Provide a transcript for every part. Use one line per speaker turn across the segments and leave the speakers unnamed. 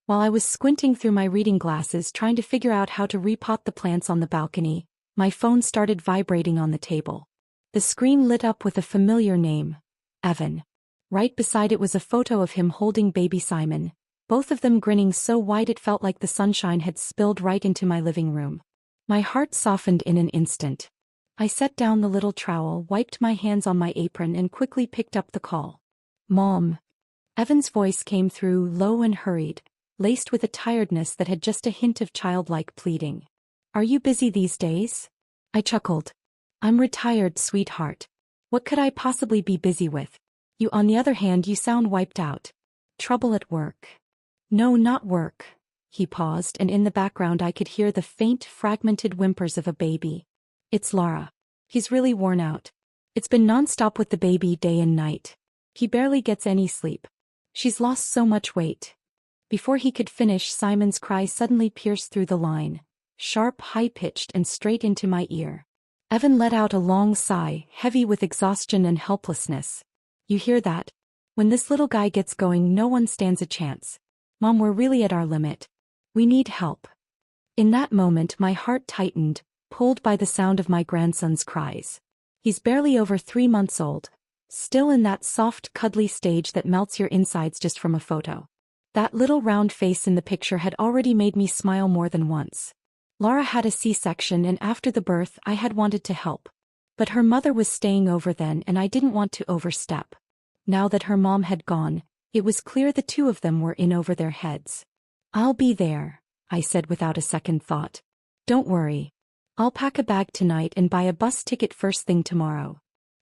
While I was squinting through my reading glasses trying to figure out how to repot the plants on the balcony, my phone started vibrating on the table. The screen lit up with a familiar name, Evan. Right beside it was a photo of him holding baby Simon, both of them grinning so wide it felt like the sunshine had spilled right into my living room. My heart softened in an instant. I set down the little trowel, wiped my hands on my apron and quickly picked up the call. "Mom." Evan's voice came through, low and hurried, laced with a tiredness that had just a hint of childlike pleading. "Are you busy these days?" I chuckled. "I'm retired, sweetheart. What could I possibly be busy with? You, on the other hand, you sound wiped out. Trouble at work?" "No, not work." He paused, and in the background I could hear the faint, fragmented whimpers of a baby. "It's Lara. He's really worn out. It's been nonstop with the baby day and night. He barely gets any sleep. She's lost so much weight." Before he could finish, Simon's cry suddenly pierced through the line, sharp, high-pitched and straight into my ear. Evan let out a long sigh, heavy with exhaustion and helplessness. "You hear that? When this little guy gets going, no one stands a chance. Mom, we're really at our limit. We need help." In that moment my heart tightened, pulled by the sound of my grandson's cries. He's barely over 3 months old, still in that soft, cuddly stage that melts your insides just from a photo. That little round face in the picture had already made me smile more than once. Lara had a C-section, and after the birth I had wanted to help. But her mother was staying over then and I didn't want to overstep. Now that her mom had gone, it was clear the two of them were in over their heads. "I'll be there," I said without a second thought. "Don't worry. I'll pack a bag tonight and buy a bus ticket first thing tomorrow.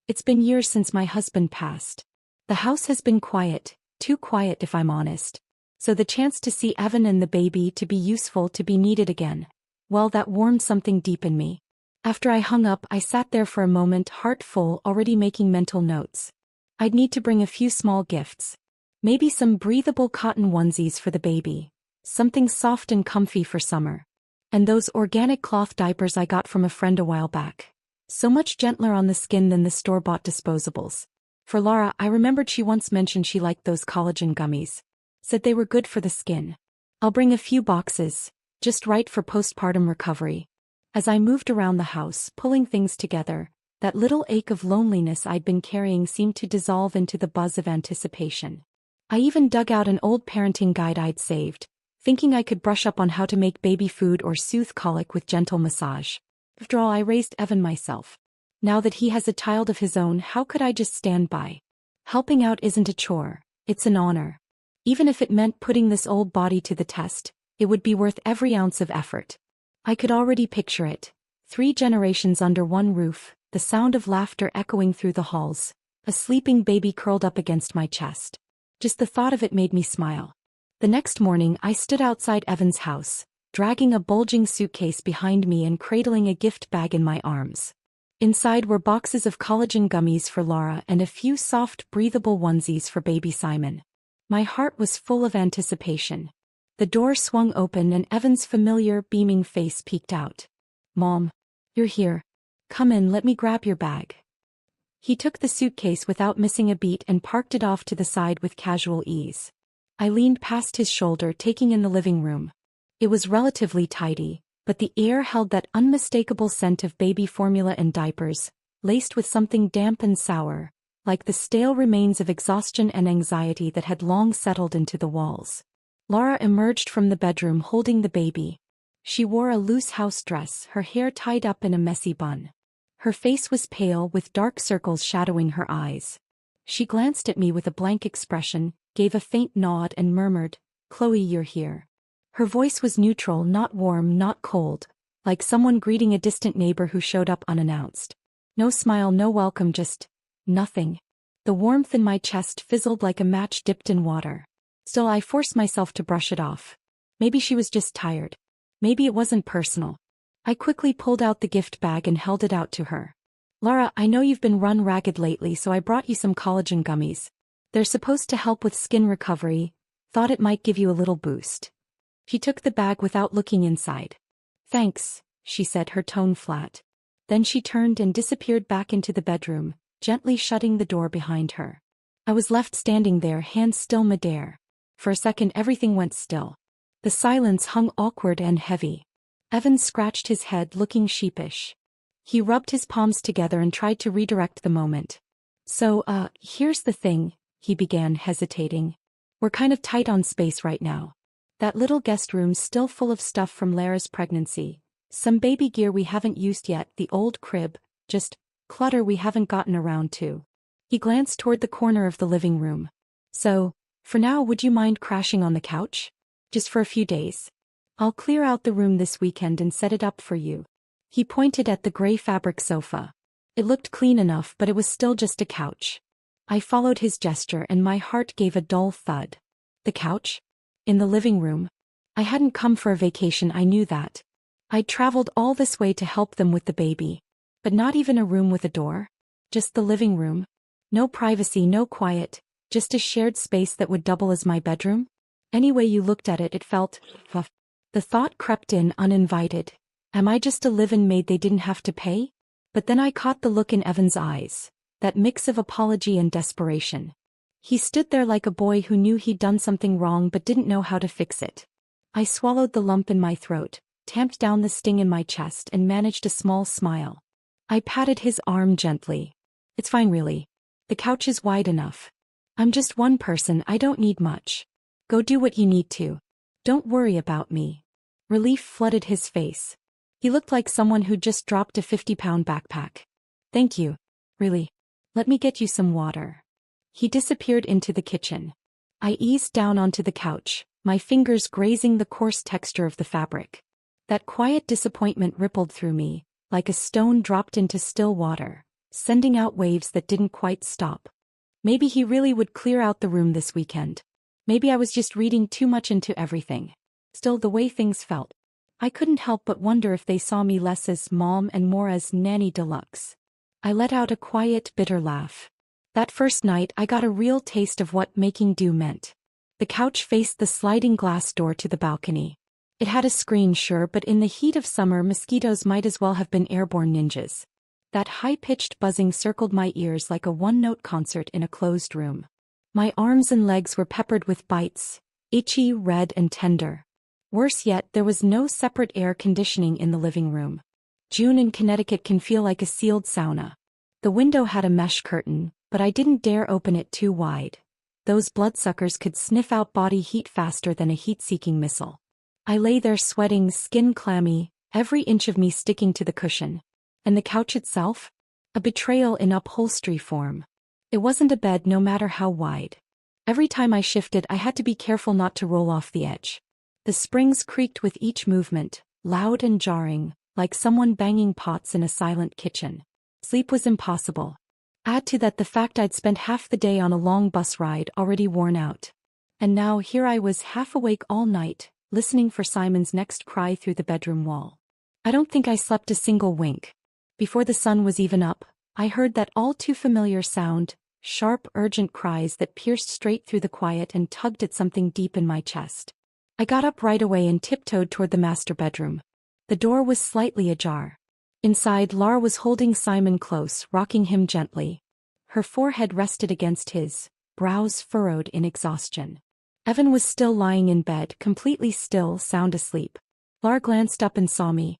It's been years since my husband passed. The house has been quiet, too quiet if I'm honest. So the chance to see Evan and the baby, to be useful, to be needed again, well, that warmed something deep in me." After I hung up, I sat there for a moment, heart full, already making mental notes. I'd need to bring a few small gifts. Maybe some breathable cotton onesies for the baby, something soft and comfy for summer. And those organic cloth diapers I got from a friend a while back. So much gentler on the skin than the store-bought disposables. For Lara, I remembered she once mentioned she liked those collagen gummies. Said they were good for the skin. I'll bring a few boxes, just right for postpartum recovery. As I moved around the house, pulling things together, that little ache of loneliness I'd been carrying seemed to dissolve into the buzz of anticipation. I even dug out an old parenting guide I'd saved, thinking I could brush up on how to make baby food or soothe colic with gentle massage. After all, I raised Evan myself. Now that he has a child of his own, how could I just stand by? Helping out isn't a chore, it's an honor. Even if it meant putting this old body to the test, it would be worth every ounce of effort. I could already picture it. 3 generations under one roof, the sound of laughter echoing through the halls, a sleeping baby curled up against my chest. Just the thought of it made me smile. The next morning I stood outside Evan's house, dragging a bulging suitcase behind me and cradling a gift bag in my arms. Inside were boxes of collagen gummies for Lara and a few soft, breathable onesies for baby Simon. My heart was full of anticipation. The door swung open and Evan's familiar, beaming face peeked out. "Mom, you're here. Come in, let me grab your bag." He took the suitcase without missing a beat and parked it off to the side with casual ease. I leaned past his shoulder, taking in the living room. It was relatively tidy, but the air held that unmistakable scent of baby formula and diapers, laced with something damp and sour, like the stale remains of exhaustion and anxiety that had long settled into the walls. Lara emerged from the bedroom holding the baby. She wore a loose house dress, her hair tied up in a messy bun. Her face was pale, with dark circles shadowing her eyes. She glanced at me with a blank expression, gave a faint nod and murmured, "Chloe, you're here." Her voice was neutral, not warm, not cold, like someone greeting a distant neighbor who showed up unannounced. No smile, no welcome, just nothing. The warmth in my chest fizzled like a match dipped in water. Still, I forced myself to brush it off. Maybe she was just tired. Maybe it wasn't personal. I quickly pulled out the gift bag and held it out to her. "Lara, I know you've been run ragged lately, so I brought you some collagen gummies. They're supposed to help with skin recovery. Thought it might give you a little boost." She took the bag without looking inside. "Thanks," she said, her tone flat. Then she turned and disappeared back into the bedroom, gently shutting the door behind her. I was left standing there, hands still midair. For a second everything went still. The silence hung awkward and heavy. Evan scratched his head, looking sheepish. He rubbed his palms together and tried to redirect the moment. So, here's the thing, he began, hesitating. We're kind of tight on space right now. That little guest room's still full of stuff from Lara's pregnancy. Some baby gear we haven't used yet, the old crib, just clutter we haven't gotten around to. He glanced toward the corner of the living room. So, for now, would you mind crashing on the couch? Just for a few days. I'll clear out the room this weekend and set it up for you. He pointed at the gray fabric sofa. It looked clean enough, but it was still just a couch. I followed his gesture and my heart gave a dull thud. The couch? In the living room? I hadn't come for a vacation, I knew that. I'd traveled all this way to help them with the baby. But not even a room with a door? Just the living room? No privacy, no quiet, just a shared space that would double as my bedroom? Any way you looked at it, it felt, The thought crept in uninvited. Am I just a live-in maid they didn't have to pay? But then I caught the look in Evan's eyes, that mix of apology and desperation. He stood there like a boy who knew he'd done something wrong but didn't know how to fix it. I swallowed the lump in my throat, tamped down the sting in my chest and managed a small smile. I patted his arm gently. It's fine really. The couch is wide enough. I'm just one person, I don't need much. Go do what you need to. Don't worry about me. Relief flooded his face. He looked like someone who'd just dropped a 50-pound backpack. Thank you. Really. Let me get you some water. He disappeared into the kitchen. I eased down onto the couch, my fingers grazing the coarse texture of the fabric. That quiet disappointment rippled through me, like a stone dropped into still water, sending out waves that didn't quite stop. Maybe he really would clear out the room this weekend. Maybe I was just reading too much into everything. Still, the way things felt, I couldn't help but wonder if they saw me less as mom and more as nanny deluxe. I let out a quiet, bitter laugh. That first night I got a real taste of what making do meant. The couch faced the sliding glass door to the balcony. It had a screen, sure, but in the heat of summer mosquitoes might as well have been airborne ninjas. That high-pitched buzzing circled my ears like a one-note concert in a closed room. My arms and legs were peppered with bites, itchy, red, and tender. Worse yet, there was no separate air conditioning in the living room. June in Connecticut can feel like a sealed sauna. The window had a mesh curtain, but I didn't dare open it too wide. Those bloodsuckers could sniff out body heat faster than a heat-seeking missile. I lay there sweating, skin clammy, every inch of me sticking to the cushion. And the couch itself? A betrayal in upholstery form. It wasn't a bed no matter how wide. Every time I shifted I had to be careful not to roll off the edge. The springs creaked with each movement, loud and jarring, like someone banging pots in a silent kitchen. Sleep was impossible. Add to that the fact I'd spent half the day on a long bus ride already worn out. And now here I was half awake all night, listening for Simon's next cry through the bedroom wall. I don't think I slept a single wink. Before the sun was even up, I heard that all too familiar sound, sharp, urgent cries that pierced straight through the quiet and tugged at something deep in my chest. I got up right away and tiptoed toward the master bedroom. The door was slightly ajar. Inside, Lara was holding Simon close, rocking him gently. Her forehead rested against his, brows furrowed in exhaustion. Evan was still lying in bed, completely still, sound asleep. Lara glanced up and saw me.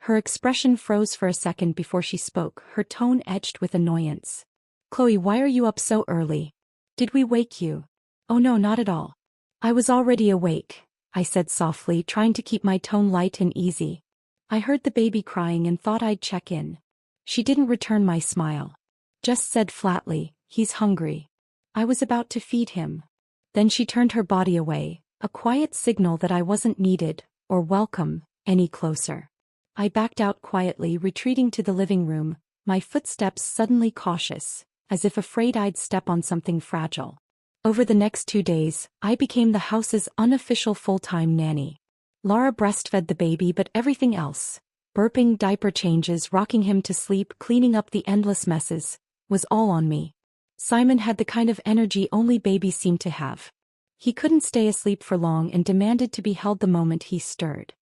Her expression froze for a second before she spoke, her tone edged with annoyance. "Chloe, why are you up so early? Did we wake you?" "Oh no, not at all. I was already awake," I said softly, trying to keep my tone light and easy. "I heard the baby crying and thought I'd check in." She didn't return my smile. Just said flatly, "He's hungry." I was about to feed him. Then she turned her body away, a quiet signal that I wasn't needed, or welcome, any closer. I backed out quietly, retreating to the living room, my footsteps suddenly cautious, as if afraid I'd step on something fragile. Over the next 2 days, I became the house's unofficial full-time nanny. Lara breastfed the baby, but everything else, burping, diaper changes, rocking him to sleep, cleaning up the endless messes, was all on me. Simon had the kind of energy only babies seem to have. He couldn't stay asleep for long and demanded to be held the moment he stirred.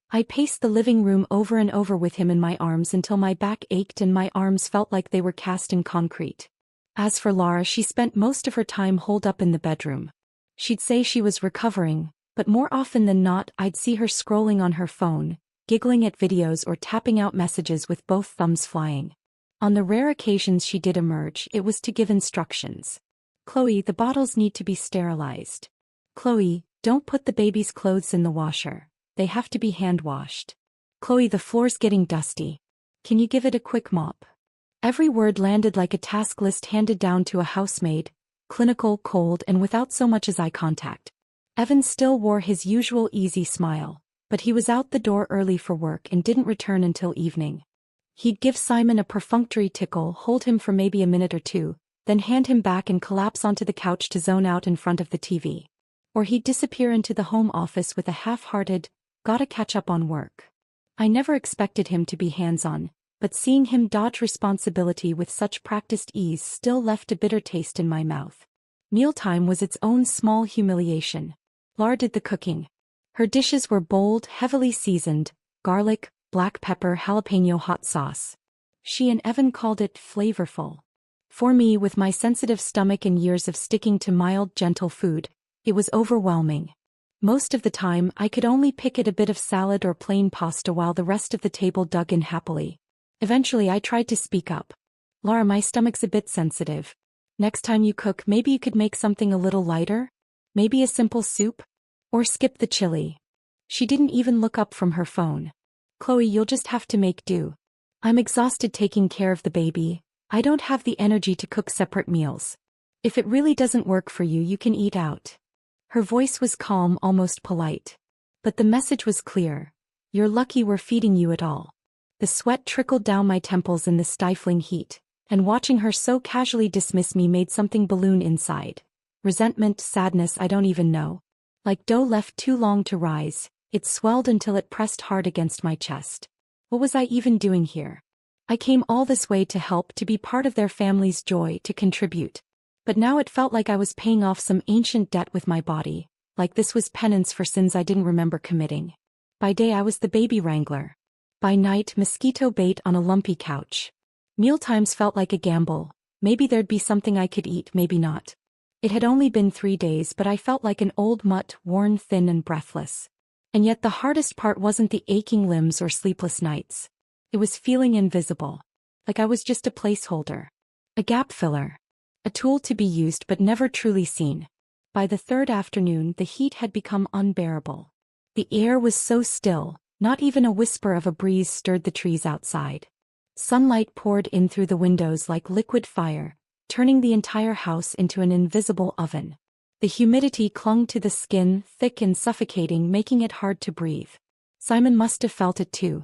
I paced the living room over and over with him in my arms until my back ached and my arms felt like they were cast in concrete. As for Lara, she spent most of her time holed up in the bedroom. She'd say she was recovering, But more often than not, I'd see her scrolling on her phone, giggling at videos or tapping out messages with both thumbs flying. On the rare occasions she did emerge, it was to give instructions. Chloe, the bottles need to be sterilized. Chloe, don't put the baby's clothes in the washer. They have to be hand-washed. Chloe, the floor's getting dusty. Can you give it a quick mop? Every word landed like a task list handed down to a housemaid, clinical, cold, and without so much as eye contact. Evan still wore his usual easy smile, but he was out the door early for work and didn't return until evening. He'd give Simon a perfunctory tickle, hold him for maybe a minute or two, then hand him back and collapse onto the couch to zone out in front of the TV. Or he'd disappear into the home office with a half-hearted, "Gotta catch up on work." I never expected him to be hands-on, but seeing him dodge responsibility with such practiced ease still left a bitter taste in my mouth. Mealtime was its own small humiliation. Lara did the cooking. Her dishes were bold, heavily seasoned, garlic, black pepper, jalapeno hot sauce. She and Evan called it flavorful. For me, with my sensitive stomach and years of sticking to mild, gentle food, it was overwhelming. Most of the time, I could only pick at a bit of salad or plain pasta while the rest of the table dug in happily. Eventually, I tried to speak up. "Lara, my stomach's a bit sensitive. Next time you cook, maybe you could make something a little lighter? Maybe a simple soup? Or skip the chili." She didn't even look up from her phone. "Chloe, you'll just have to make do. I'm exhausted taking care of the baby. I don't have the energy to cook separate meals. If it really doesn't work for you, you can eat out." Her voice was calm, almost polite. But the message was clear. "You're lucky we're feeding you at all." The sweat trickled down my temples in the stifling heat, and watching her so casually dismiss me made something balloon inside. Resentment, sadness, I don't even know. Like dough left too long to rise, it swelled until it pressed hard against my chest. What was I even doing here? I came all this way to help, to be part of their family's joy, to contribute. But now it felt like I was paying off some ancient debt with my body, like this was penance for sins I didn't remember committing. By day I was the baby wrangler. By night, mosquito bait on a lumpy couch. Mealtimes felt like a gamble. Maybe there'd be something I could eat, maybe not. It had only been 3 days, but I felt like an old mutt, worn thin and breathless. And yet the hardest part wasn't the aching limbs or sleepless nights. It was feeling invisible. Like I was just a placeholder. A gap filler. A tool to be used but never truly seen. By the third afternoon, the heat had become unbearable. The air was so still, not even a whisper of a breeze stirred the trees outside. Sunlight poured in through the windows like liquid fire, turning the entire house into an invisible oven. The humidity clung to the skin, thick and suffocating, making it hard to breathe. Simon must have felt it too.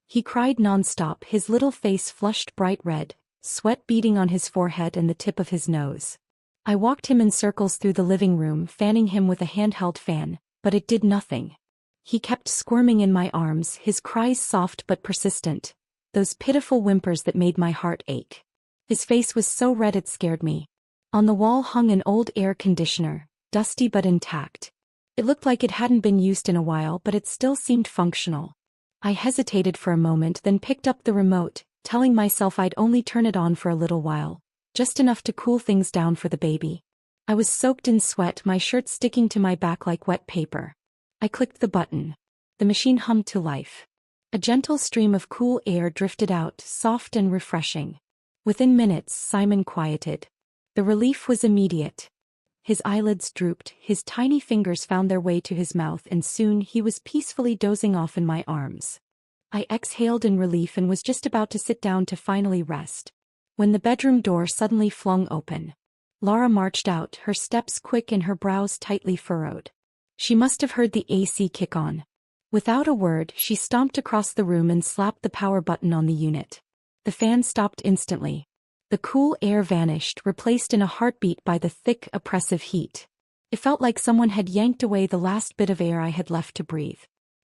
He cried nonstop, his little face flushed bright red, sweat beading on his forehead and the tip of his nose. I walked him in circles through the living room, fanning him with a handheld fan, but it did nothing. He kept squirming in my arms, his cries soft but persistent, those pitiful whimpers that made my heart ache. His face was so red it scared me. On the wall hung an old air conditioner, dusty but intact. It looked like it hadn't been used in a while, but it still seemed functional. I hesitated for a moment, then picked up the remote, telling myself I'd only turn it on for a little while, just enough to cool things down for the baby. I was soaked in sweat, my shirt sticking to my back like wet paper. I clicked the button. The machine hummed to life. A gentle stream of cool air drifted out, soft and refreshing. Within minutes, Simon quieted. The relief was immediate. His eyelids drooped, his tiny fingers found their way to his mouth, and soon he was peacefully dozing off in my arms. I exhaled in relief and was just about to sit down to finally rest, when the bedroom door suddenly flung open. Lara marched out, her steps quick and her brows tightly furrowed. She must have heard the AC kick on. Without a word, she stomped across the room and slapped the power button on the unit. The fan stopped instantly. The cool air vanished, replaced in a heartbeat by the thick, oppressive heat. It felt like someone had yanked away the last bit of air I had left to breathe.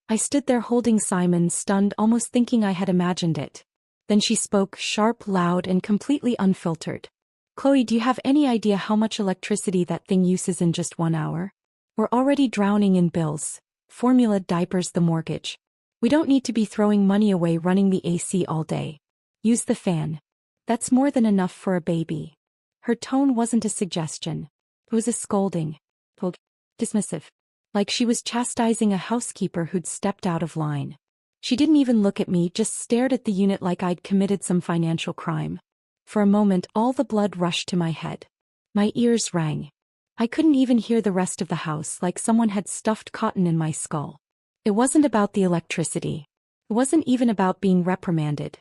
I stood there holding Simon, stunned, almost thinking I had imagined it. Then she spoke, sharp, loud, and completely unfiltered. "Chloe, do you have any idea how much electricity that thing uses in just 1 hour? We're already drowning in bills. Formula, diapers, the mortgage. We don't need to be throwing money away running the AC all day. Use the fan. That's more than enough for a baby." Her tone wasn't a suggestion. It was a scolding. Dismissive. like she was chastising a housekeeper who'd stepped out of line. She didn't even look at me, just stared at the unit like I'd committed some financial crime. For a moment, all the blood rushed to my head. My ears rang. I couldn't even hear the rest of the house, like someone had stuffed cotton in my skull. It wasn't about the electricity. It wasn't even about being reprimanded.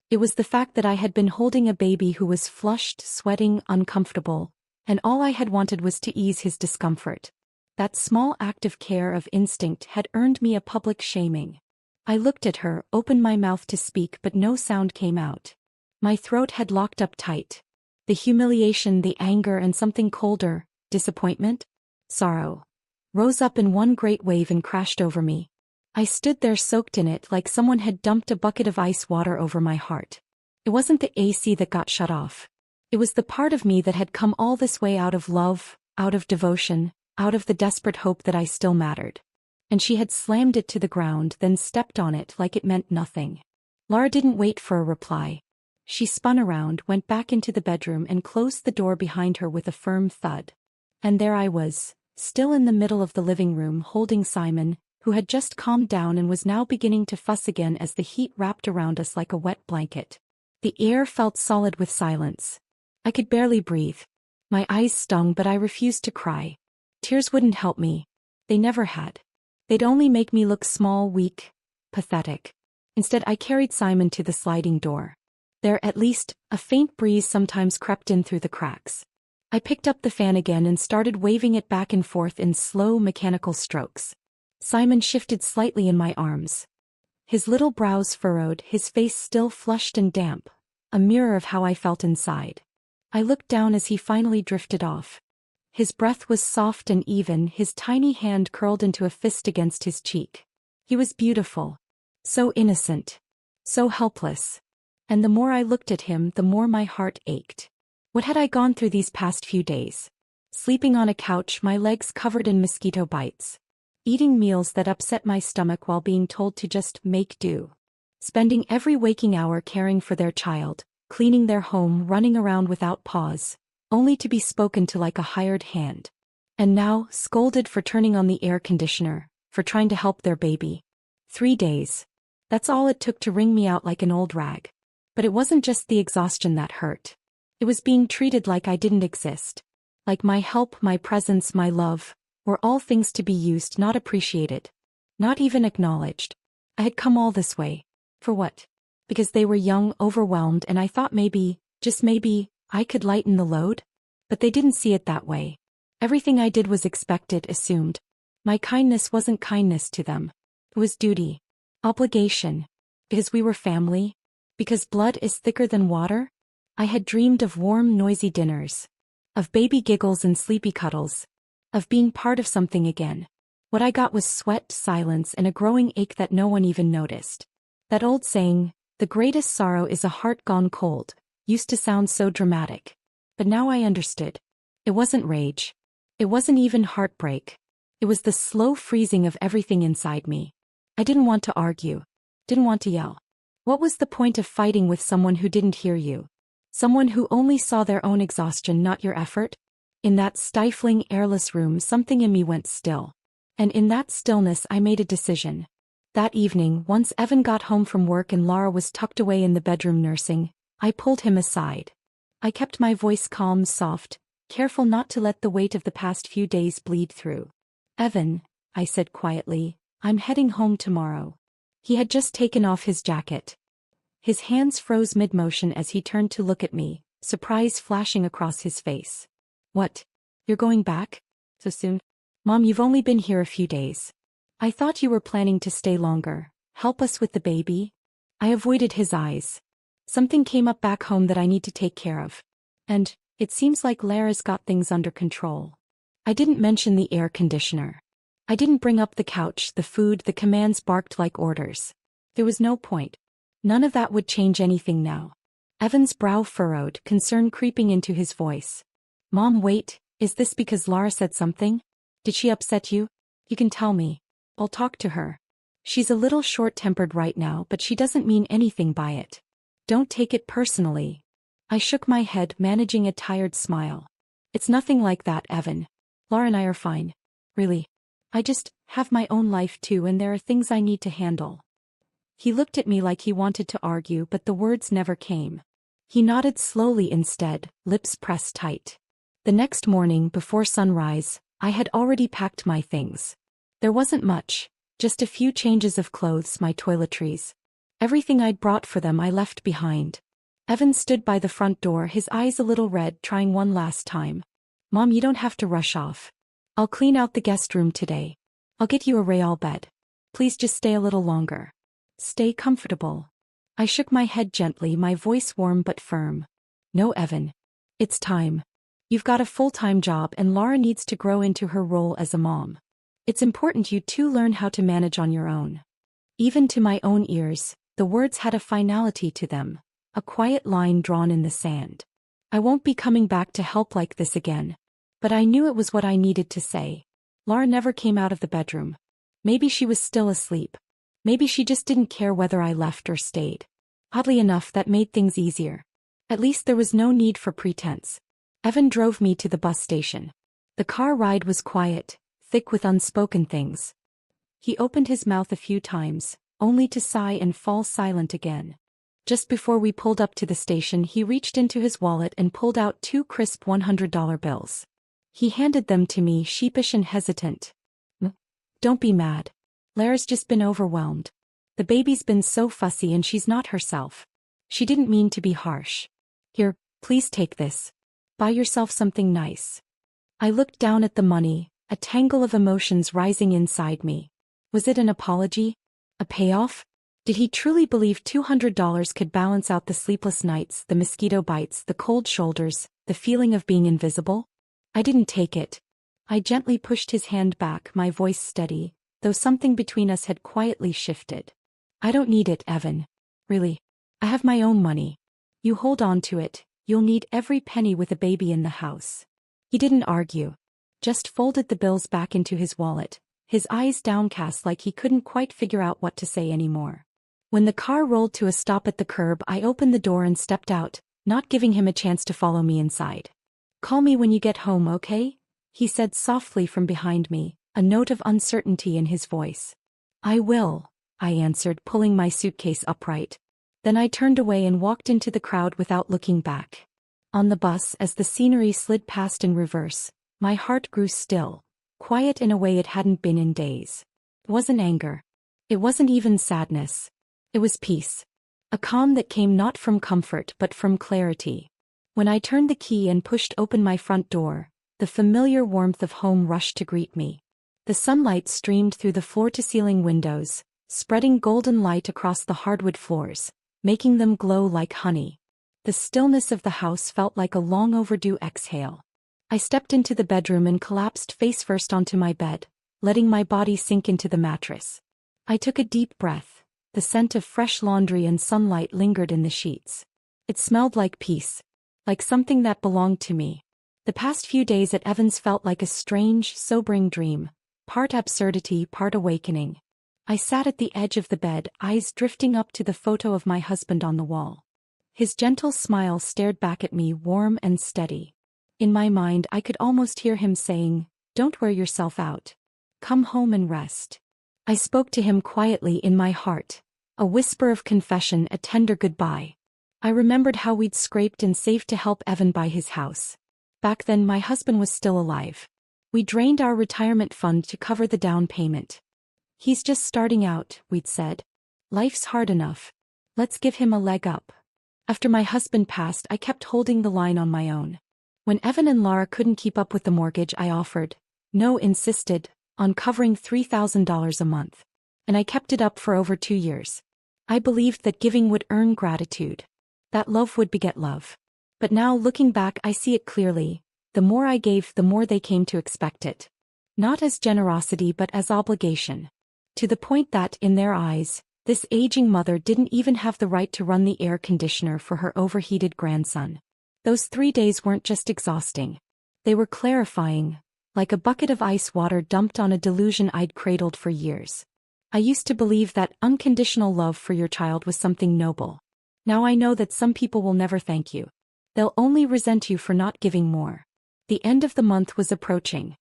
It was the fact that I had been holding a baby who was flushed, sweating, uncomfortable, and all I had wanted was to ease his discomfort. That small act of care, of instinct, had earned me a public shaming. I looked at her, opened my mouth to speak, but no sound came out. My throat had locked up tight. The humiliation, the anger, and something colder, disappointment, sorrow, rose up in one great wave and crashed over me. I stood there soaked in it, like someone had dumped a bucket of ice water over my heart. It wasn't the AC that got shut off. It was the part of me that had come all this way out of love, out of devotion, out of the desperate hope that I still mattered. And she had slammed it to the ground, then stepped on it like it meant nothing. Lara didn't wait for a reply. She spun around, went back into the bedroom, and closed the door behind her with a firm thud. And there I was, still in the middle of the living room, holding Simon, who had just calmed down and was now beginning to fuss again as the heat wrapped around us like a wet blanket. The air felt solid with silence. I could barely breathe. My eyes stung, but I refused to cry. Tears wouldn't help me. They never had. They'd only make me look small, weak, pathetic. Instead, I carried Simon to the sliding door. There, at least, a faint breeze sometimes crept in through the cracks. I picked up the fan again and started waving it back and forth in slow, mechanical strokes. Simon shifted slightly in my arms. His little brows furrowed, his face still flushed and damp, a mirror of how I felt inside. I looked down as he finally drifted off. His breath was soft and even, his tiny hand curled into a fist against his cheek. He was beautiful. So innocent. So helpless. And the more I looked at him, the more my heart ached. What had I gone through these past few days? Sleeping on a couch, my legs covered in mosquito bites. Eating meals that upset my stomach while being told to just make do. Spending every waking hour caring for their child, cleaning their home, running around without pause, only to be spoken to like a hired hand. And now, scolded for turning on the air conditioner, for trying to help their baby. 3 days. That's all it took to wring me out like an old rag. But it wasn't just the exhaustion that hurt. It was being treated like I didn't exist. Like my help, my presence, my love, were all things to be used, not appreciated. Not even acknowledged. I had come all this way. For what? Because they were young, overwhelmed, and I thought maybe, just maybe, I could lighten the load? But they didn't see it that way. Everything I did was expected, assumed. My kindness wasn't kindness to them. It was duty. Obligation. Because we were family. Because blood is thicker than water. I had dreamed of warm, noisy dinners. Of baby giggles and sleepy cuddles. Of being part of something again. What I got was sweat, silence, and a growing ache that no one even noticed. That old saying, the greatest sorrow is a heart gone cold, used to sound so dramatic. But now I understood. It wasn't rage. It wasn't even heartbreak. It was the slow freezing of everything inside me. I didn't want to argue. Didn't want to yell. What was the point of fighting with someone who didn't hear you? Someone who only saw their own exhaustion, not your effort? In that stifling, airless room, something in me went still. And in that stillness I made a decision. That evening, once Evan got home from work and Lara was tucked away in the bedroom nursing, I pulled him aside. I kept my voice calm, soft, careful not to let the weight of the past few days bleed through. Evan, I said quietly, I'm heading home tomorrow. He had just taken off his jacket. His hands froze mid-motion as he turned to look at me, surprise flashing across his face. What? You're going back? So soon? Mom, you've only been here a few days. I thought you were planning to stay longer, help us with the baby. I avoided his eyes. Something came up back home that I need to take care of. And, it seems like Lara's got things under control. I didn't mention the air conditioner. I didn't bring up the couch, the food, the commands barked like orders. There was no point. None of that would change anything now. Evan's brow furrowed, concern creeping into his voice. Mom, wait, is this because Lara said something? Did she upset you? You can tell me. I'll talk to her. She's a little short-tempered right now, but she doesn't mean anything by it. Don't take it personally. I shook my head, managing a tired smile. It's nothing like that, Evan. Lara and I are fine. Really. I just have my own life too, and there are things I need to handle. He looked at me like he wanted to argue, but the words never came. He nodded slowly instead, lips pressed tight. The next morning, before sunrise, I had already packed my things. There wasn't much, just a few changes of clothes, my toiletries. Everything I'd brought for them I left behind. Evan stood by the front door, his eyes a little red, trying one last time. Mom, you don't have to rush off. I'll clean out the guest room today. I'll get you a Real bed. Please just stay a little longer. Stay comfortable. I shook my head gently, my voice warm but firm. No, Evan. It's time. You've got a full-time job and Laura needs to grow into her role as a mom. It's important you two learn how to manage on your own. Even to my own ears, the words had a finality to them, a quiet line drawn in the sand. I won't be coming back to help like this again. But I knew it was what I needed to say. Laura never came out of the bedroom. Maybe she was still asleep. Maybe she just didn't care whether I left or stayed. Oddly enough, that made things easier. At least there was no need for pretense. Evan drove me to the bus station. The car ride was quiet, thick with unspoken things. He opened his mouth a few times, only to sigh and fall silent again. Just before we pulled up to the station, he reached into his wallet and pulled out 2 crisp $100 bills. He handed them to me, sheepish and hesitant. Don't be mad. Lara's just been overwhelmed. The baby's been so fussy and she's not herself. She didn't mean to be harsh. Here, please take this. Buy yourself something nice. I looked down at the money, a tangle of emotions rising inside me. Was it an apology? A payoff? Did he truly believe $200 could balance out the sleepless nights, the mosquito bites, the cold shoulders, the feeling of being invisible? I didn't take it. I gently pushed his hand back, my voice steady, though something between us had quietly shifted. I don't need it, Evan. Really. I have my own money. You hold on to it, you'll need every penny with a baby in the house. He didn't argue. Just folded the bills back into his wallet, his eyes downcast like he couldn't quite figure out what to say anymore. When the car rolled to a stop at the curb, I opened the door and stepped out, not giving him a chance to follow me inside. Call me when you get home, okay? He said softly from behind me, a note of uncertainty in his voice. I will, I answered, pulling my suitcase upright. Then I turned away and walked into the crowd without looking back. On the bus, as the scenery slid past in reverse, my heart grew still, quiet in a way it hadn't been in days. It wasn't anger. It wasn't even sadness. It was peace. A calm that came not from comfort but from clarity. When I turned the key and pushed open my front door, the familiar warmth of home rushed to greet me. The sunlight streamed through the floor-to-ceiling windows, spreading golden light across the hardwood floors, making them glow like honey. The stillness of the house felt like a long-overdue exhale. I stepped into the bedroom and collapsed face-first onto my bed, letting my body sink into the mattress. I took a deep breath. The scent of fresh laundry and sunlight lingered in the sheets. It smelled like peace, like something that belonged to me. The past few days at Evans felt like a strange, sobering dream, part absurdity, part awakening. I sat at the edge of the bed, eyes drifting up to the photo of my husband on the wall. His gentle smile stared back at me, warm and steady. In my mind, I could almost hear him saying, "Don't wear yourself out. Come home and rest." I spoke to him quietly in my heart, a whisper of confession, a tender goodbye. I remembered how we'd scraped and saved to help Evan buy his house. Back then my husband was still alive. We drained our retirement fund to cover the down payment. He's just starting out, we'd said. Life's hard enough. Let's give him a leg up. After my husband passed, I kept holding the line on my own. When Evan and Laura couldn't keep up with the mortgage, I offered, no, insisted, on covering $3,000 a month. And I kept it up for over 2 years. I believed that giving would earn gratitude. That love would beget love. But now, looking back, I see it clearly. The more I gave, the more they came to expect it. Not as generosity but as obligation. To the point that, in their eyes, this aging mother didn't even have the right to run the air conditioner for her overheated grandson. Those 3 days weren't just exhausting. They were clarifying, like a bucket of ice water dumped on a delusion I'd cradled for years. I used to believe that unconditional love for your child was something noble. Now I know that some people will never thank you. They'll only resent you for not giving more. The end of the month was approaching.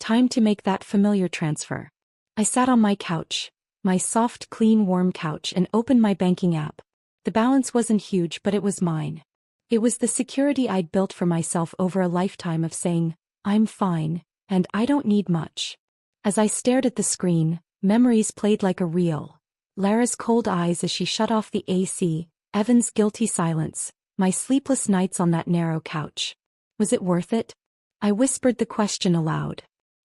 Time to make that familiar transfer. I sat on my couch, my soft, clean, warm couch, and opened my banking app. The balance wasn't huge, but it was mine. It was the security I'd built for myself over a lifetime of saying, I'm fine, and I don't need much. As I stared at the screen, memories played like a reel. Lara's cold eyes as she shut off the AC, Evan's guilty silence, my sleepless nights on that narrow couch. Was it worth it? I whispered the question aloud.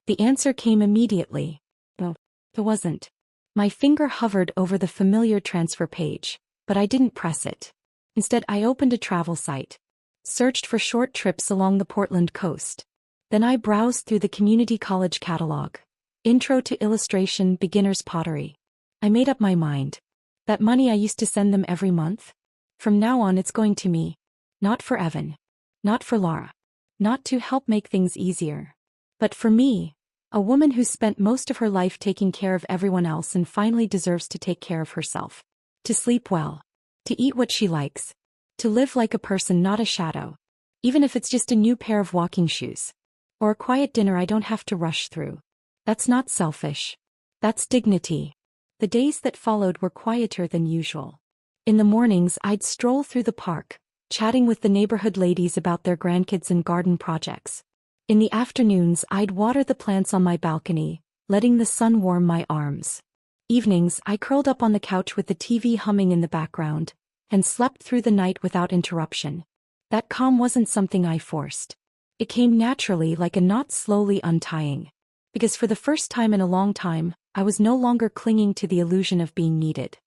The answer came immediately. No, it wasn't. My finger hovered over the familiar transfer page, but I didn't press it. Instead, I opened a travel site. Searched for short trips along the Portland coast. Then I browsed through the community college catalog. Intro to illustration, beginner's pottery. I made up my mind. That money I used to send them every month? From now on it's going to me. Not for Evan. Not for Laura. Not to help make things easier. But for me, a woman who spent most of her life taking care of everyone else and finally deserves to take care of herself. To sleep well. To eat what she likes. To live like a person, not a shadow. Even if it's just a new pair of walking shoes. Or a quiet dinner I don't have to rush through. That's not selfish. That's dignity. The days that followed were quieter than usual. In the mornings I'd stroll through the park, chatting with the neighborhood ladies about their grandkids and garden projects. In the afternoons I'd water the plants on my balcony, letting the sun warm my arms. Evenings I curled up on the couch with the TV humming in the background, and slept through the night without interruption. That calm wasn't something I forced. It came naturally, like a knot slowly untying. Because for the first time in a long time, I was no longer clinging to the illusion of being needed.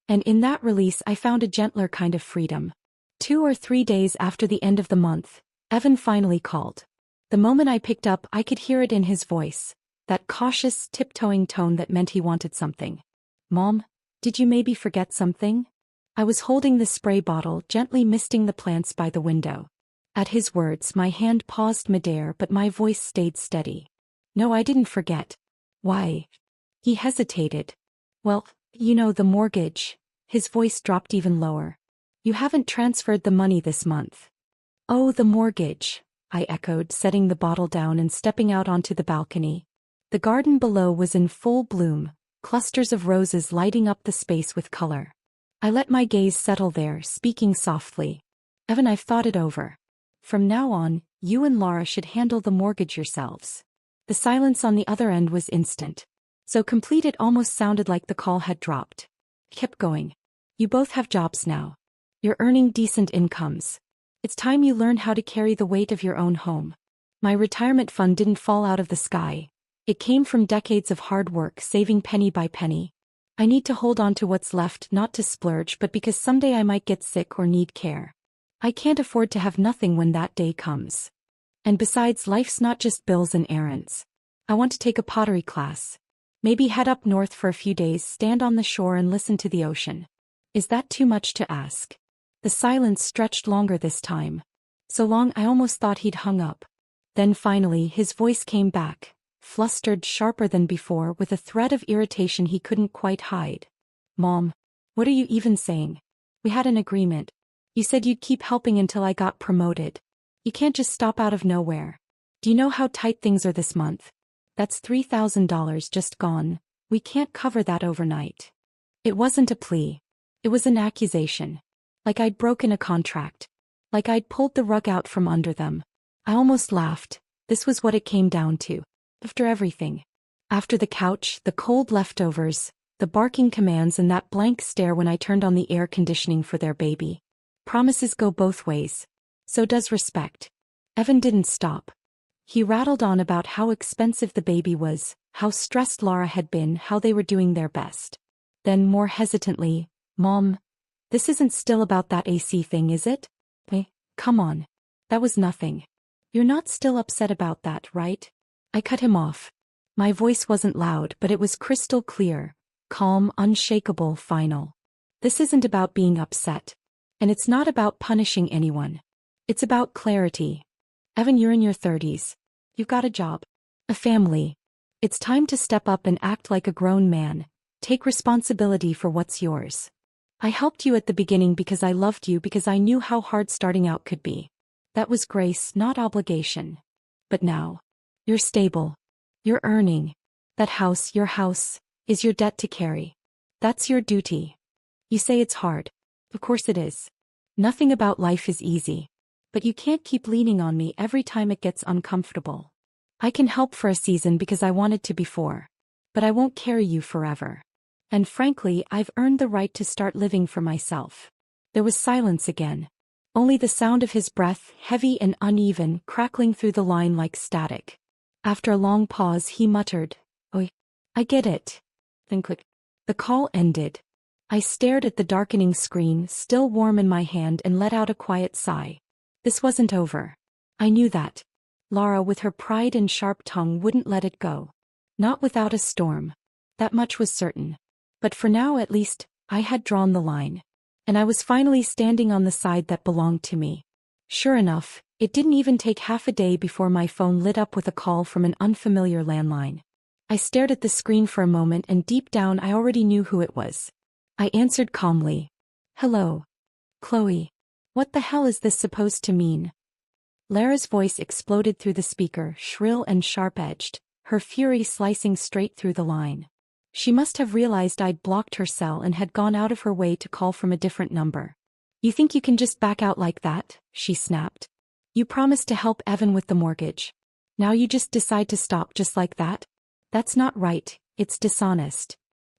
And in that release I found a gentler kind of freedom. 2 or 3 days after the end of the month, Evan finally called. The moment I picked up, I could hear it in his voice, that cautious, tiptoeing tone that meant he wanted something. Mom, did you maybe forget something? I was holding the spray bottle, gently misting the plants by the window. At his words, my hand paused midair, but my voice stayed steady. No, I didn't forget. Why? He hesitated. Well, you know, the mortgage. His voice dropped even lower. You haven't transferred the money this month. Oh, the mortgage, I echoed, setting the bottle down and stepping out onto the balcony. The garden below was in full bloom, clusters of roses lighting up the space with color. I let my gaze settle there, speaking softly. Evan, I've thought it over. From now on, you and Laura should handle the mortgage yourselves. The silence on the other end was instant. So complete it almost sounded like the call had dropped. Kept going. You both have jobs now. You're earning decent incomes. It's time you learn how to carry the weight of your own home. My retirement fund didn't fall out of the sky. It came from decades of hard work, saving penny by penny. I need to hold on to what's left, not to splurge, but because someday I might get sick or need care. I can't afford to have nothing when that day comes. And besides, life's not just bills and errands. I want to take a pottery class. Maybe head up north for a few days, stand on the shore and listen to the ocean. Is that too much to ask? The silence stretched longer this time. So long I almost thought he'd hung up. Then finally his voice came back, flustered, sharper than before, with a thread of irritation he couldn't quite hide. Mom, what are you even saying? We had an agreement. You said you'd keep helping until I got promoted. You can't just stop out of nowhere. Do you know how tight things are this month? That's $3,000 just gone. We can't cover that overnight. It wasn't a plea. It was an accusation. Like I'd broken a contract. Like I'd pulled the rug out from under them. I almost laughed. This was what it came down to. After everything. After the couch, the cold leftovers, the barking commands, and that blank stare when I turned on the air conditioning for their baby. Promises go both ways. So does respect. Evan didn't stop. He rattled on about how expensive the baby was, how stressed Laura had been, how they were doing their best. Then more hesitantly, Mom, this isn't still about that AC thing, is it? Hey, come on. That was nothing. You're not still upset about that, right? I cut him off. My voice wasn't loud, but it was crystal clear, calm, unshakable, final. This isn't about being upset. And it's not about punishing anyone. It's about clarity. Evan, you're in your 30s. You've got a job. A family. It's time to step up and act like a grown man. Take responsibility for what's yours. I helped you at the beginning because I loved you, because I knew how hard starting out could be. That was grace, not obligation. But now, you're stable. You're earning. That house, your house, is your debt to carry. That's your duty. You say it's hard. Of course it is. Nothing about life is easy. But you can't keep leaning on me every time it gets uncomfortable. I can help for a season because I wanted to before. But I won't carry you forever. And frankly, I've earned the right to start living for myself. There was silence again. Only the sound of his breath, heavy and uneven, crackling through the line like static. After a long pause, he muttered, "Oi, I get it." Then click. The call ended. I stared at the darkening screen, still warm in my hand, and let out a quiet sigh. This wasn't over. I knew that. Lara, with her pride and sharp tongue, wouldn't let it go. Not without a storm. That much was certain. But for now, at least, I had drawn the line. And I was finally standing on the side that belonged to me. Sure enough, it didn't even take half a day before my phone lit up with a call from an unfamiliar landline. I stared at the screen for a moment, and deep down I already knew who it was. I answered calmly. "Hello. Chloe. What the hell is this supposed to mean?" Lara's voice exploded through the speaker, shrill and sharp-edged, her fury slicing straight through the line. She must have realized I'd blocked her cell and had gone out of her way to call from a different number. "You think you can just back out like that?" she snapped. "You promised to help Evan with the mortgage. Now you just decide to stop just like that? That's not right, it's dishonest."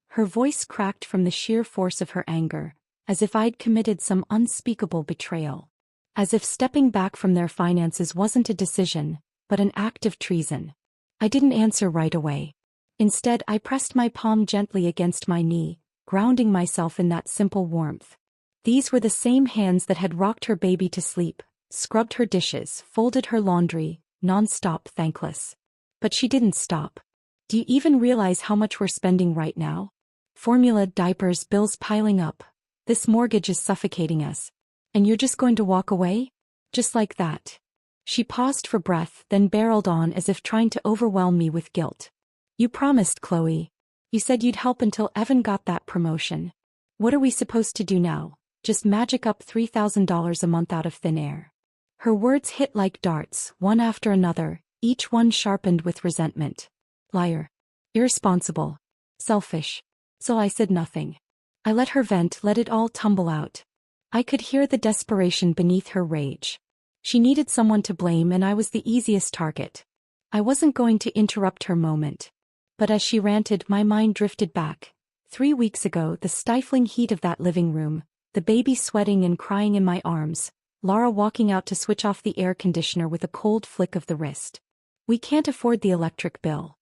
Her voice cracked from the sheer force of her anger, as if I'd committed some unspeakable betrayal. As if stepping back from their finances wasn't a decision, but an act of treason. I didn't answer right away. Instead, I pressed my palm gently against my knee, grounding myself in that simple warmth. These were the same hands that had rocked her baby to sleep, scrubbed her dishes, folded her laundry, non-stop thankless. But she didn't stop. "Do you even realize how much we're spending right now? Formula, diapers, bills piling up. This mortgage is suffocating us. And you're just going to walk away? Just like that?" She paused for breath, then barreled on as if trying to overwhelm me with guilt. "You promised, Chloe. You said you'd help until Evan got that promotion. What are we supposed to do now? Just magic up $3,000 a month out of thin air?" Her words hit like darts, one after another, each one sharpened with resentment. Liar. Irresponsible. Selfish. So I said nothing. I let her vent, let it all tumble out. I could hear the desperation beneath her rage. She needed someone to blame, and I was the easiest target. I wasn't going to interrupt her moment. But as she ranted, my mind drifted back. 3 weeks ago, the stifling heat of that living room, the baby sweating and crying in my arms, Lara walking out to switch off the air conditioner with a cold flick of the wrist. We can't afford the electric bill.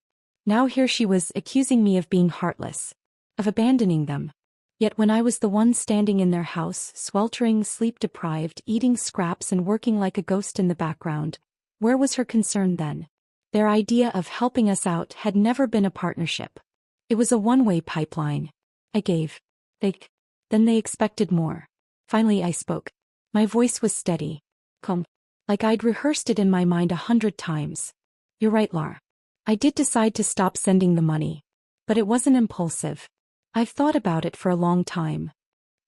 Now here she was accusing me of being heartless, of abandoning them. Yet when I was the one standing in their house, sweltering, sleep-deprived, eating scraps and working like a ghost in the background, where was her concern then? Their idea of helping us out had never been a partnership. It was a one-way pipeline. I gave. Then they expected more. Finally I spoke. My voice was steady, calm, like I'd rehearsed it in my mind 100 times. "You're right, Lara. I did decide to stop sending the money. But it wasn't impulsive. I've thought about it for a long time.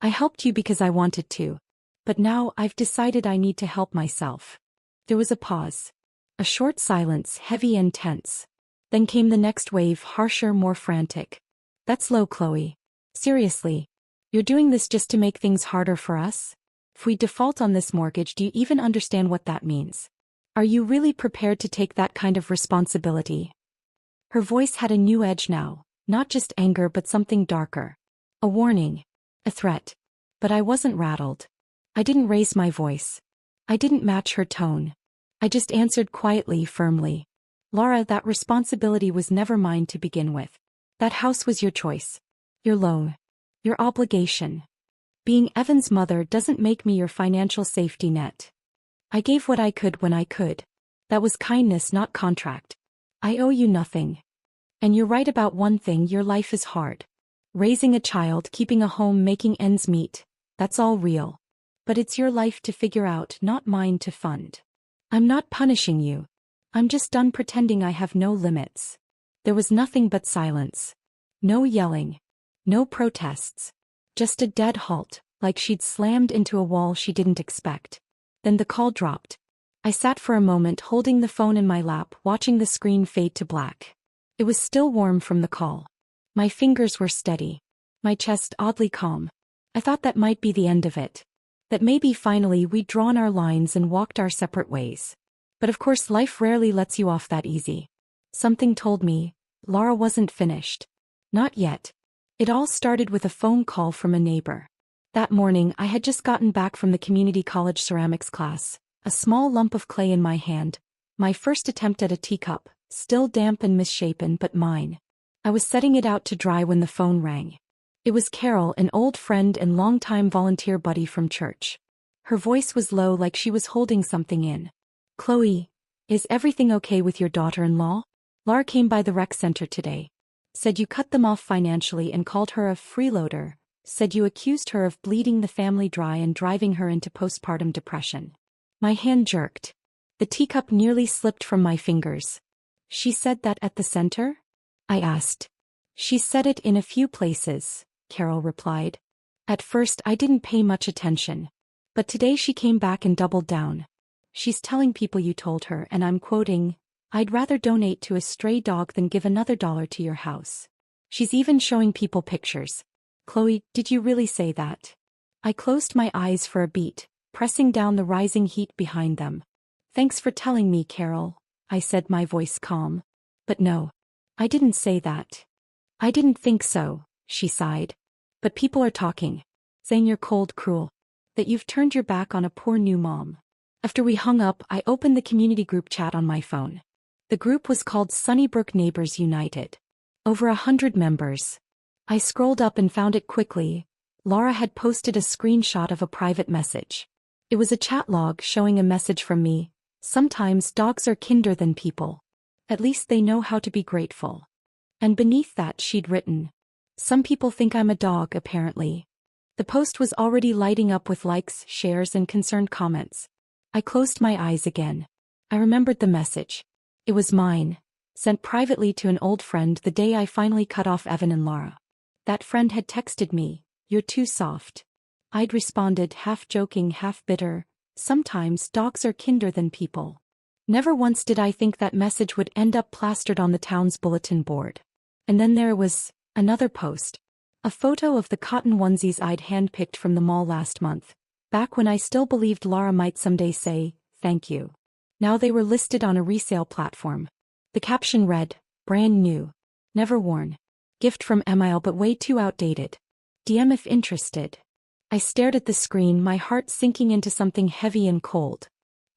I helped you because I wanted to. But now I've decided I need to help myself." There was a pause. A short silence, heavy and tense. Then came the next wave, harsher, more frantic. "That's low, Chloe. Seriously. You're doing this just to make things harder for us? If we default on this mortgage, do you even understand what that means? Are you really prepared to take that kind of responsibility?" Her voice had a new edge now, not just anger but something darker. A warning. A threat. But I wasn't rattled. I didn't raise my voice. I didn't match her tone. I just answered quietly, firmly. "Lara, that responsibility was never mine to begin with. That house was your choice. Your loan. Your obligation. Being Evan's mother doesn't make me your financial safety net. I gave what I could when I could. That was kindness, not contract. I owe you nothing. And you're right about one thing, your life is hard. Raising a child, keeping a home, making ends meet, that's all real. But it's your life to figure out, not mine to fund. I'm not punishing you. I'm just done pretending I have no limits." There was nothing but silence. No yelling. No protests. Just a dead halt, like she'd slammed into a wall she didn't expect. Then the call dropped. I sat for a moment holding the phone in my lap, watching the screen fade to black. It was still warm from the call. My fingers were steady. My chest oddly calm. I thought that might be the end of it. That maybe finally we'd drawn our lines and walked our separate ways. But of course life rarely lets you off that easy. Something told me, Laura wasn't finished. Not yet. It all started with a phone call from a neighbor. That morning I had just gotten back from the community college ceramics class, a small lump of clay in my hand, my first attempt at a teacup, still damp and misshapen but mine. I was setting it out to dry when the phone rang. It was Carol, an old friend and longtime volunteer buddy from church. Her voice was low, like she was holding something in. "Chloe, is everything okay with your daughter-in-law? Laura came by the rec center today. Said you cut them off financially and called her a freeloader. Said you accused her of bleeding the family dry and driving her into postpartum depression." My hand jerked. The teacup nearly slipped from my fingers. "She said that at the center?" I asked. "She said it in a few places," Carol replied. At first I didn't pay much attention. But today she came back and doubled down. "She's telling people you told her, and I'm quoting, 'I'd rather donate to a stray dog than give another dollar to your house.' She's even showing people pictures." "Chloe, did you really say that?" I closed my eyes for a beat, pressing down the rising heat behind them. "Thanks for telling me, Carol," I said, my voice calm. "But no. I didn't say that." "I didn't think so," she sighed. "But people are talking. Saying you're cold, cruel. That you've turned your back on a poor new mom." After we hung up, I opened the community group chat on my phone. The group was called Sunnybrook Neighbors United. Over 100 members. I scrolled up and found it quickly. Laura had posted a screenshot of a private message. It was a chat log showing a message from me. "Sometimes dogs are kinder than people. At least they know how to be grateful." And beneath that she'd written, "Some people think I'm a dog, apparently." The post was already lighting up with likes, shares, and concerned comments. I closed my eyes again. I remembered the message. It was mine, sent privately to an old friend the day I finally cut off Evan and Laura. That friend had texted me, "You're too soft." I'd responded, half joking, half bitter, "Sometimes dogs are kinder than people." Never once did I think that message would end up plastered on the town's bulletin board. And then there was another post. A photo of the cotton onesies I'd handpicked from the mall last month, back when I still believed Laura might someday say, "Thank you." Now they were listed on a resale platform. The caption read, "Brand new. Never worn. Gift from Emile but way too outdated. DM if interested." I stared at the screen, my heart sinking into something heavy and cold.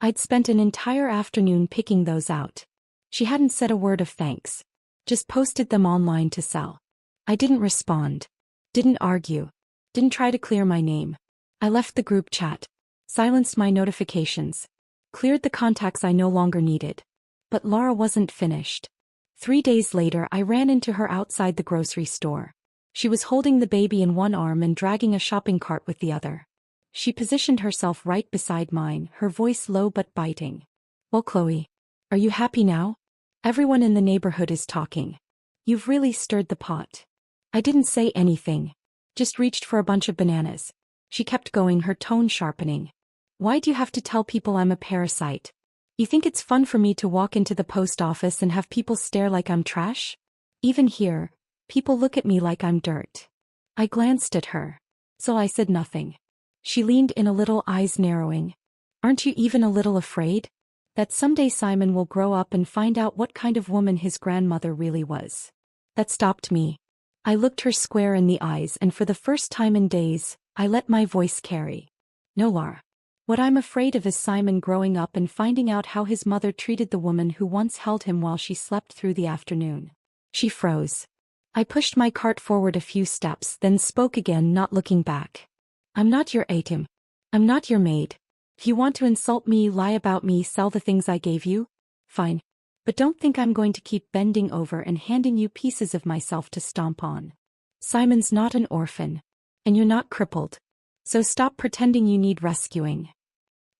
I'd spent an entire afternoon picking those out. She hadn't said a word of thanks. Just posted them online to sell. I didn't respond. Didn't argue. Didn't try to clear my name. I left the group chat. Silenced my notifications. Cleared the contacts I no longer needed. But Laura wasn't finished. 3 days later I ran into her outside the grocery store. She was holding the baby in one arm and dragging a shopping cart with the other. She positioned herself right beside mine, her voice low but biting. "Well, Chloe, are you happy now? Everyone in the neighborhood is talking. You've really stirred the pot." I didn't say anything. Just reached for a bunch of bananas. She kept going, her tone sharpening. "Why do you have to tell people I'm a parasite? You think it's fun for me to walk into the post office and have people stare like I'm trash? Even here, people look at me like I'm dirt." I glanced at her. So I said nothing. She leaned in a little, eyes narrowing. "Aren't you even a little afraid? That someday Simon will grow up and find out what kind of woman his grandmother really was?" That stopped me. I looked her square in the eyes, and for the first time in days, I let my voice carry. "No, Laura. What I'm afraid of is Simon growing up and finding out how his mother treated the woman who once held him while she slept through the afternoon." She froze. I pushed my cart forward a few steps, then spoke again, not looking back. "I'm not your item. I'm not your maid. If you want to insult me, lie about me, sell the things I gave you, fine. But don't think I'm going to keep bending over and handing you pieces of myself to stomp on. Simon's not an orphan. And you're not crippled. So stop pretending you need rescuing."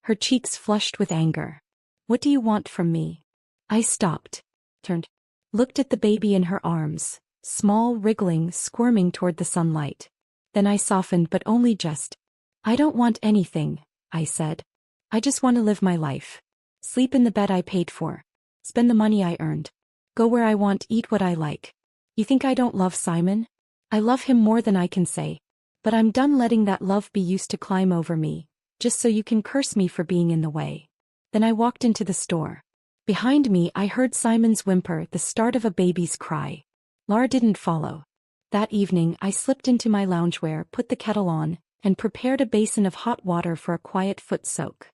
Her cheeks flushed with anger. "What do you want from me?" I stopped. Turned. Looked at the baby in her arms, small, wriggling, squirming toward the sunlight. Then I softened, but only just. "I don't want anything," I said. "I just want to live my life. Sleep in the bed I paid for. Spend the money I earned. Go where I want, eat what I like. You think I don't love Simon? I love him more than I can say. But I'm done letting that love be used to climb over me, just so you can curse me for being in the way. Then I walked into the store. Behind me I heard Simon's whimper, the start of a baby's cry. Laura didn't follow. That evening I slipped into my loungewear, put the kettle on, and prepared a basin of hot water for a quiet foot soak.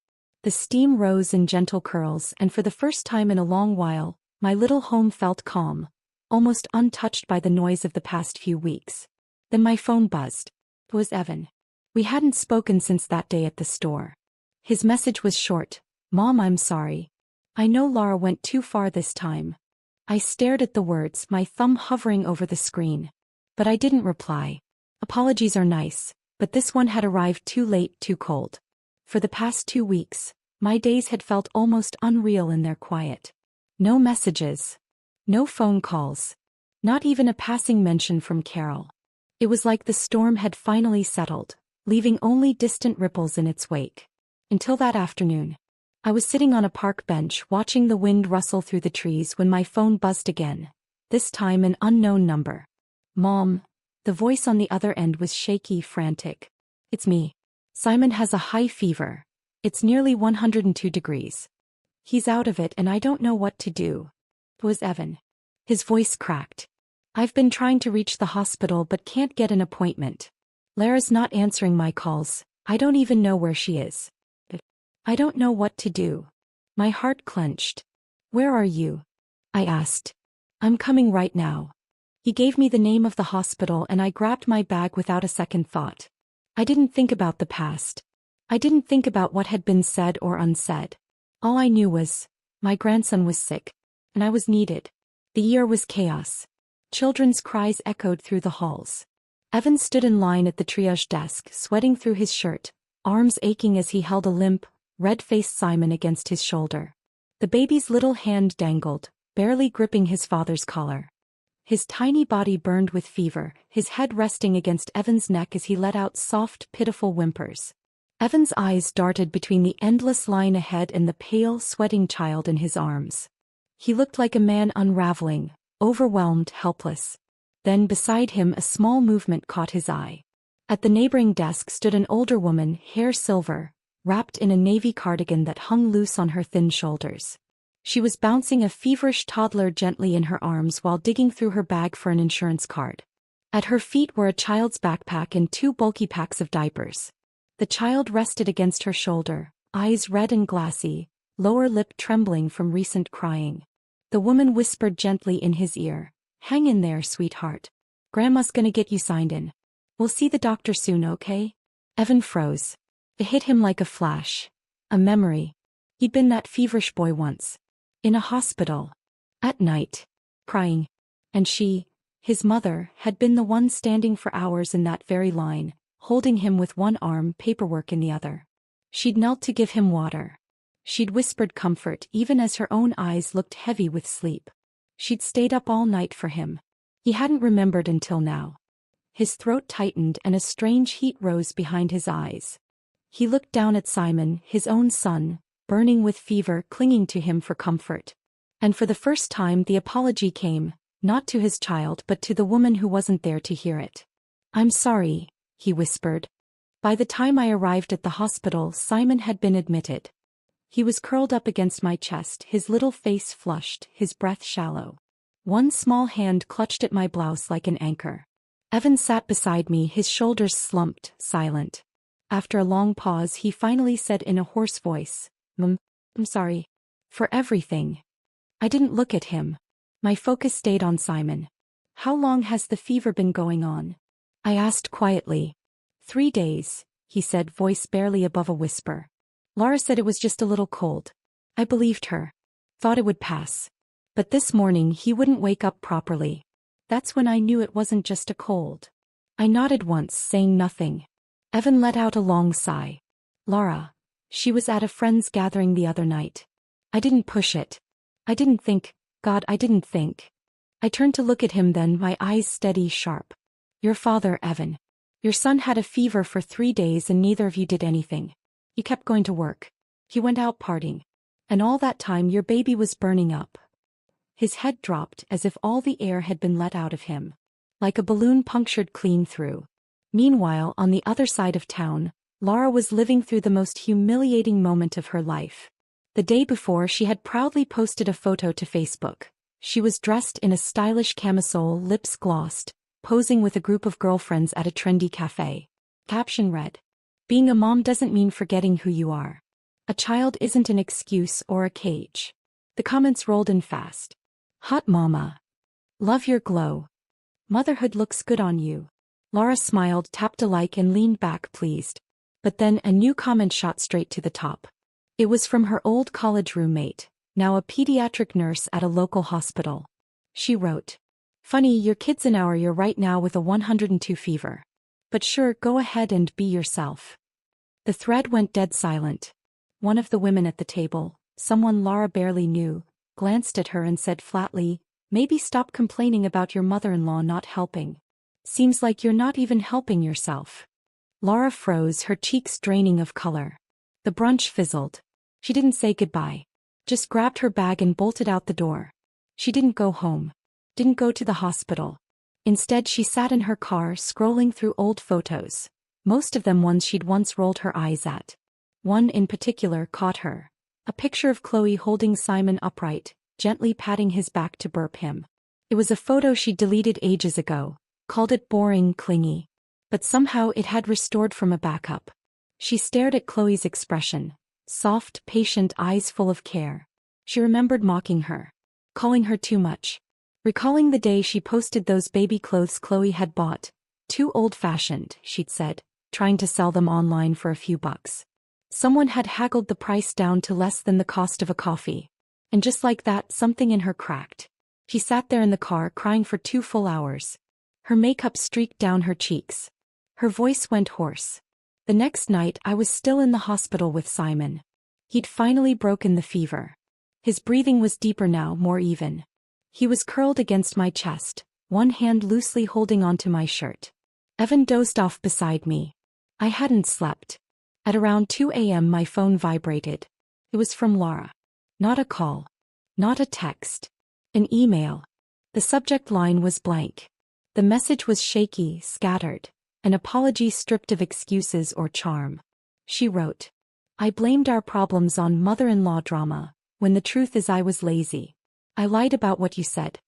The steam rose in gentle curls, and for the first time in a long while, my little home felt calm, almost untouched by the noise of the past few weeks. Then my phone buzzed. It was Evan. We hadn't spoken since that day at the store. His message was short. Mom, I'm sorry. I know Laura went too far this time. I stared at the words, my thumb hovering over the screen. But I didn't reply. Apologies are nice, but this one had arrived too late, too cold. For the past 2 weeks, my days had felt almost unreal in their quiet. No messages. No phone calls. Not even a passing mention from Carol. It was like the storm had finally settled, leaving only distant ripples in its wake. Until that afternoon. I was sitting on a park bench watching the wind rustle through the trees when my phone buzzed again. This time an unknown number. Mom. The voice on the other end was shaky, frantic. It's me. Simon has a high fever. It's nearly 102 degrees. He's out of it and I don't know what to do. It was Evan. His voice cracked. I've been trying to reach the hospital but can't get an appointment. Lara's not answering my calls. I don't even know where she is. I don't know what to do. My heart clenched. Where are you? I asked. I'm coming right now. He gave me the name of the hospital and I grabbed my bag without a second thought. I didn't think about the past. I didn't think about what had been said or unsaid. All I knew was, my grandson was sick, and I was needed. The year was chaos. Children's cries echoed through the halls. Evan stood in line at the triage desk, sweating through his shirt, arms aching as he held a limp, red-faced Simon against his shoulder. The baby's little hand dangled, barely gripping his father's collar. His tiny body burned with fever, his head resting against Evan's neck as he let out soft, pitiful whimpers. Evan's eyes darted between the endless line ahead and the pale, sweating child in his arms. He looked like a man unraveling, overwhelmed, helpless. Then beside him a small movement caught his eye. At the neighboring desk stood an older woman, hair silver, wrapped in a navy cardigan that hung loose on her thin shoulders. She was bouncing a feverish toddler gently in her arms while digging through her bag for an insurance card. At her feet were a child's backpack and 2 bulky packs of diapers. The child rested against her shoulder, eyes red and glassy, lower lip trembling from recent crying. The woman whispered gently in his ear, "Hang in there, sweetheart. Grandma's gonna get you signed in. We'll see the doctor soon, okay?" Evan froze. It hit him like a flash. A memory. He'd been that feverish boy once. In a hospital. At night. Crying. And she, his mother, had been the one standing for hours in that very line, holding him with one arm, paperwork in the other. She'd knelt to give him water. She'd whispered comfort even as her own eyes looked heavy with sleep. She'd stayed up all night for him. He hadn't remembered until now. His throat tightened and a strange heat rose behind his eyes. He looked down at Simon, his own son, burning with fever, clinging to him for comfort. And for the first time the apology came, not to his child but to the woman who wasn't there to hear it. "I'm sorry," he whispered. By the time I arrived at the hospital, Simon had been admitted. He was curled up against my chest, his little face flushed, his breath shallow. One small hand clutched at my blouse like an anchor. Evan sat beside me, his shoulders slumped, silent. After a long pause he finally said in a hoarse voice, "Mom, I'm sorry. For everything." I didn't look at him. My focus stayed on Simon. "How long has the fever been going on?" I asked quietly. 3 days, he said, voice barely above a whisper. Laura said it was just a little cold. I believed her. Thought it would pass. But this morning he wouldn't wake up properly. That's when I knew it wasn't just a cold. I nodded once, saying nothing. Evan let out a long sigh. "Laura. She was at a friend's gathering the other night. I didn't push it. I didn't think, God, I didn't think." I turned to look at him then, my eyes steady, sharp. "Your father, Evan. Your son had a fever for 3 days and neither of you did anything. You kept going to work. He went out partying. And all that time your baby was burning up." His head dropped as if all the air had been let out of him. Like a balloon punctured clean through. Meanwhile, on the other side of town, Laura was living through the most humiliating moment of her life. The day before, she had proudly posted a photo to Facebook. She was dressed in a stylish camisole, lips glossed, posing with a group of girlfriends at a trendy cafe. Caption read, "Being a mom doesn't mean forgetting who you are. A child isn't an excuse or a cage." The comments rolled in fast. "Hot mama. Love your glow. Motherhood looks good on you." Laura smiled, tapped a like and leaned back pleased. But then a new comment shot straight to the top. It was from her old college roommate, now a pediatric nurse at a local hospital. She wrote, "Funny, your kid's in our year right now with a 102 fever. But sure, go ahead and be yourself." The thread went dead silent. One of the women at the table, someone Laura barely knew, glanced at her and said flatly, "Maybe stop complaining about your mother-in-law not helping. Seems like you're not even helping yourself." Laura froze, her cheeks draining of color. The brunch fizzled. She didn't say goodbye. Just grabbed her bag and bolted out the door. She didn't go home. Didn't go to the hospital. Instead, she sat in her car scrolling through old photos. Most of them ones she'd once rolled her eyes at. One in particular caught her. A picture of Chloe holding Simon upright, gently patting his back to burp him. It was a photo she'd deleted ages ago, called it boring, clingy. But somehow it had restored from a backup. She stared at Chloe's expression. Soft, patient eyes full of care. She remembered mocking her. Calling her too much. Recalling the day she posted those baby clothes Chloe had bought. Too old-fashioned, she'd said, trying to sell them online for a few bucks. Someone had haggled the price down to less than the cost of a coffee. And just like that, something in her cracked. She sat there in the car crying for 2 full hours. Her makeup streaked down her cheeks. Her voice went hoarse. The next night I was still in the hospital with Simon. He'd finally broken the fever. His breathing was deeper now, more even. He was curled against my chest, one hand loosely holding onto my shirt. Evan dozed off beside me. I hadn't slept. At around 2 a.m. my phone vibrated. It was from Laura. Not a call. Not a text. An email. The subject line was blank. The message was shaky, scattered. An apology stripped of excuses or charm. She wrote, "I blamed our problems on mother-in-law drama, when the truth is I was lazy. I lied about what you said.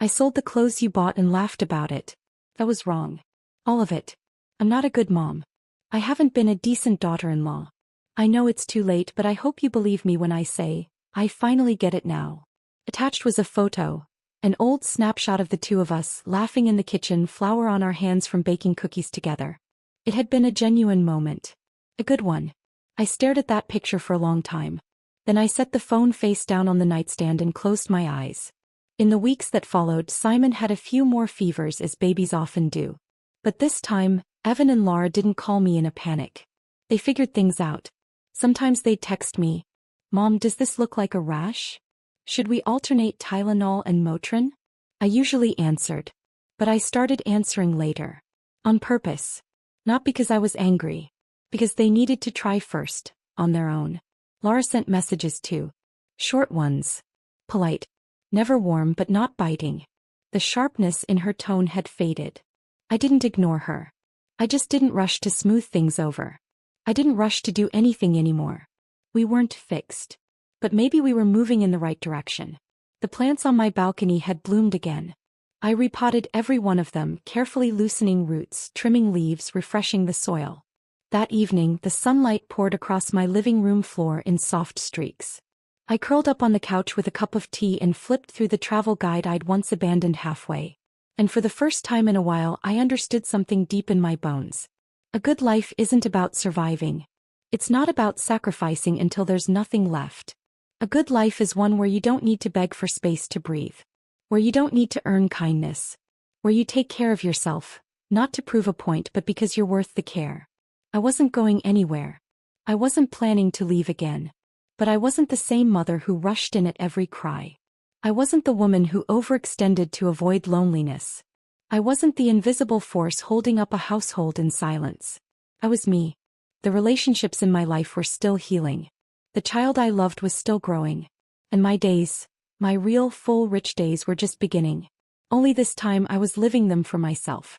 I sold the clothes you bought and laughed about it. That was wrong. All of it. I'm not a good mom. I haven't been a decent daughter-in-law. I know it's too late, but I hope you believe me when I say, I finally get it now." Attached was a photo. An old snapshot of the two of us laughing in the kitchen, flour on our hands from baking cookies together. It had been a genuine moment. A good one. I stared at that picture for a long time. Then I set the phone face down on the nightstand and closed my eyes. In the weeks that followed, Simon had a few more fevers, as babies often do. But this time, Evan and Laura didn't call me in a panic. They figured things out. Sometimes they'd text me, "Mom, does this look like a rash? Should we alternate Tylenol and Motrin?" I usually answered. But I started answering later. On purpose. Not because I was angry. Because they needed to try first, on their own. Laura sent messages too. Short ones. Polite. Never warm but not biting. The sharpness in her tone had faded. I didn't ignore her. I just didn't rush to smooth things over. I didn't rush to do anything anymore. We weren't fixed. But maybe we were moving in the right direction. The plants on my balcony had bloomed again. I repotted every one of them, carefully loosening roots, trimming leaves, refreshing the soil. That evening, the sunlight poured across my living room floor in soft streaks. I curled up on the couch with a cup of tea and flipped through the travel guide I'd once abandoned halfway. And for the first time in a while, I understood something deep in my bones. A good life isn't about surviving. It's not about sacrificing until there's nothing left. A good life is one where you don't need to beg for space to breathe. Where you don't need to earn kindness. Where you take care of yourself, not to prove a point but because you're worth the care. I wasn't going anywhere. I wasn't planning to leave again. But I wasn't the same mother who rushed in at every cry. I wasn't the woman who overextended to avoid loneliness. I wasn't the invisible force holding up a household in silence. I was me. The relationships in my life were still healing. The child I loved was still growing. And my days, My real, full, rich days were just beginning. Only this time I was living them for myself.